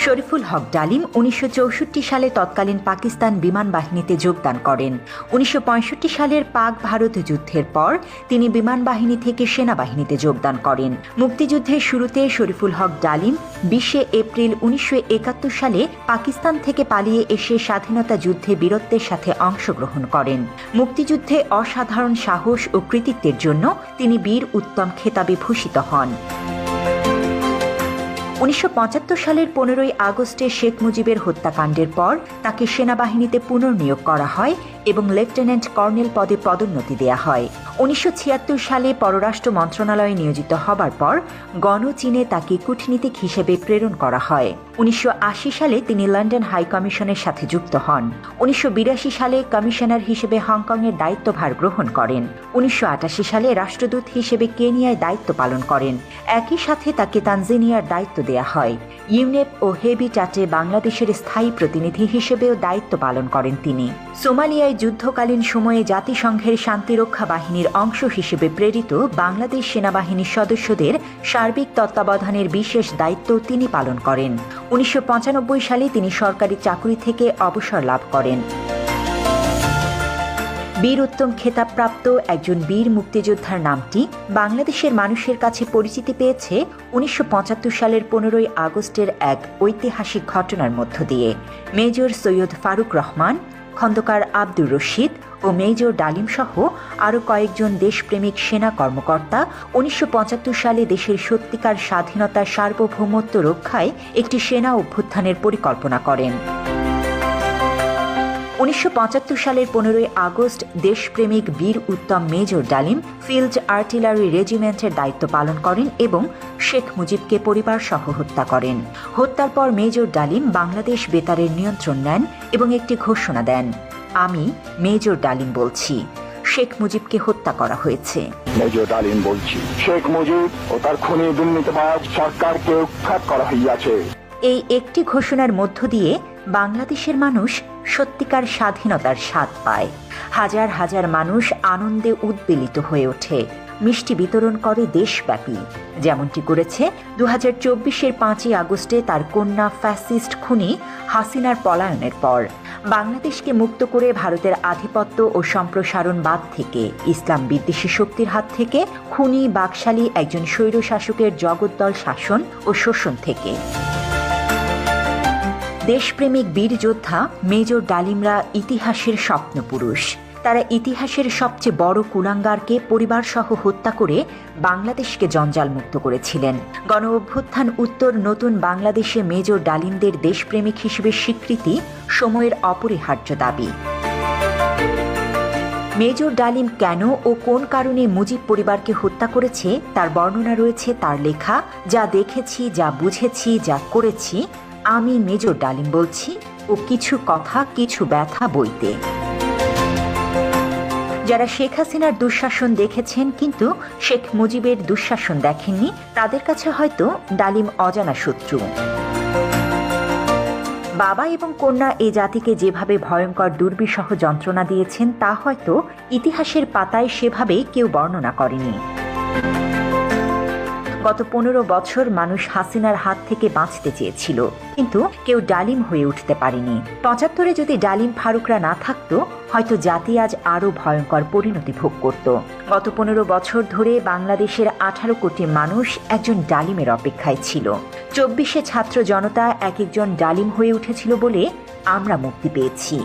শরীফুল হক ডালিম ১৯৬৪ সালে তৎকালীন পাকিস্তান বিমান বাহিনীতে যোগদান করেন। ১৯৬৫ সালের পাক ভারত যুদ্ধের পর তিনি বিমান বাহিনী থেকে সেনাবাহিনীতে যোগদান করেন। মুক্তিযুদ্ধের শুরুতে শরীফুল হক ডালিম ২০ এপ্রিল ১৯৭১ সালে পাকিস্তান থেকে পালিয়ে এসে স্বাধীনতা যুদ্ধে বীরত্বের সাথে অংশগ্রহণ করেন। মুক্তিযুদ্ধে অসাধারণ সাহস ও কৃতিত্বের জন্য তিনি বীর উত্তম খেতাবে ভূষিত হন। ১৯৭৫ সালের ১৫ই আগস্টে শেখ মুজিবের হত্যাকাণ্ডের পর তাকে সেনাবাহিনীতে পুনর্নিয়োগ করা হয় এবং লেফটেন্যান্ট কর্নেল পদে পদোন্নতি দেয়া হয়। ১৯৭৬ সালে পররাষ্ট্র মন্ত্রণালয়ে নিয়োজিত হবার পর গণচীনে তাকে কূটনীতিক হিসেবে প্রেরণ করা হয়। ১৯৮০ সালে তিনি লন্ডন হাই কমিশনের সাথে যুক্ত হন। ১৯৮২ সালে কমিশনার হিসেবে হংকংয়ের দায়িত্বভার গ্রহণ করেন। ১৯৮৮ সালে রাষ্ট্রদূত হিসেবে কেনিয়ায় দায়িত্ব পালন করেন। একই সাথে তাকে তানজানিয়ার দায়িত্ব দেয়া হয়। ইউনেপ ও হেবিটাটে বাংলাদেশের স্থায়ী প্রতিনিধি হিসেবেও দায়িত্ব পালন করেন তিনি। সোমালিয়ায় যুদ্ধকালীন সময়ে জাতিসংঘের শান্তিরক্ষা বাহিনীর অংশ হিসেবে প্রেরিত বাংলাদেশ সেনাবাহিনীর সদস্যদের সার্বিক তত্ত্বাবধানের বিশেষ দায়িত্ব তিনি পালন করেন। ১৯৯৫ সালে তিনি সরকারি চাকরি থেকে অবসর লাভ করেন। বীর উত্তম খেতাবপ্রাপ্ত একজন বীর মুক্তিযোদ্ধার নামটি বাংলাদেশের মানুষের কাছে পরিচিতি পেয়েছে ১৯৭৫ সালের ১৫ই আগস্টের এক ঐতিহাসিক ঘটনার মধ্য দিয়ে। মেজর সৈয়দ ফারুক রহমান, খন্দকার আব্দুর রশিদ ও মেজর ডালিম সহ আরও কয়েকজন দেশপ্রেমিক সেনা কর্মকর্তা ১৯৭৫ সালে দেশের সত্যিকার স্বাধীনতা সার্বভৌমত্ব রক্ষায় একটি সেনা অভ্যুত্থানের পরিকল্পনা করেন। ১৯৭৫ সালের ১৫ই আগস্ট দেশপ্রেমিক বীর উত্তম মেজর ডালিম ফিল্ড আর্টিলারি রেজিমেন্টের দায়িত্ব পালন করেন এবং শেখ মুজিবকে পরিবার সহ হত্যা করেন। হত্যার পর মেজর ডালিম বাংলাদেশ বেতারের নিয়ন্ত্রণ নেন এবং একটি ঘোষণা দেন, আমি মেজর ডালিম বলছি, শেখ মুজিবকে হত্যা করা হয়েছে। মেজর ডালিম বলছি, শেখ মুজিব ও তার খুনি দুর্নীতিবাজ সরকারকে উৎখাত করা হইয়াছে। এই একটি ঘোষণার মধ্য দিয়ে বাংলাদেশের মানুষ সত্যিকার স্বাধীনতার স্বাদ পায়। হাজার হাজার মানুষ আনন্দে উদ্বেলিত হয়ে ওঠে, মিষ্টি বিতরণ করে দেশব্যাপী, যেমনটি করেছে ২০২৪-এর ৫ই আগস্টে তার কন্যা ফ্যাসিস্ট খুনি হাসিনার পলায়নের পর। বাংলাদেশকে মুক্ত করে ভারতের আধিপত্য ও সম্প্রসারণবাদ থেকে, ইসলাম বিদ্বেষী শক্তির হাত থেকে, খুনি বাকশালী একজন স্বৈরশাসকের জগদ্দল শাসন ও শোষণ থেকে। দেশপ্রেমিক বীর যোদ্ধা মেজর ডালিমরা ইতিহাসের স্বপ্নপুরুষ। তারা ইতিহাসের সবচেয়ে বড় কুলাঙ্গারকে পরিবারসহ হত্যা করে বাংলাদেশকে জঞ্জালমুক্ত করেছিলেন। গণ অভ্যুত্থান উত্তর নতুন বাংলাদেশে মেজর ডালিমদের দেশপ্রেমিক হিসেবে স্বীকৃতি সময়ের অপরিহার্য দাবি। মেজর ডালিম কেন ও কোন কারণে মুজিব পরিবারকে হত্যা করেছে তার বর্ণনা রয়েছে তার লেখা যা দেখেছি, যা বুঝেছি, যা করেছি, আমি মেজর ডালিম বলছি ও কিছু কথা কিছু ব্যথা বইতে। যারা শেখ হাসিনার দুঃশাসন দেখেছেন কিন্তু শেখ মুজিবের দুঃশাসন দেখেননি, তাদের কাছে হয়তো ডালিম অজানা শত্রু। বাবা এবং কন্যা এ জাতিকে যেভাবে ভয়ঙ্কর দুর্বিষহ যন্ত্রণা দিয়েছেন তা হয়তো ইতিহাসের পাতায় সেভাবে কেউ বর্ণনা করেনি। গত ১৫ বছর মানুষ হাসিনার হাত থেকে বাঁচতে চেয়েছিল, কিন্তু কেউ ডালিম হয়ে উঠতে পারেনি। ৭৫-এ যদি ডালিম ফারুকরা না থাকতো, হয়তো জাতি আজ আরও ভয়ঙ্কর পরিণতি ভোগ করত। গত ১৫ বছর ধরে বাংলাদেশের ১৮ কোটি মানুষ একজন ডালিমের অপেক্ষায় ছিল। ২৪শে ছাত্র জনতা এক একজন ডালিম হয়ে উঠেছিল বলে আমরা মুক্তি পেয়েছি।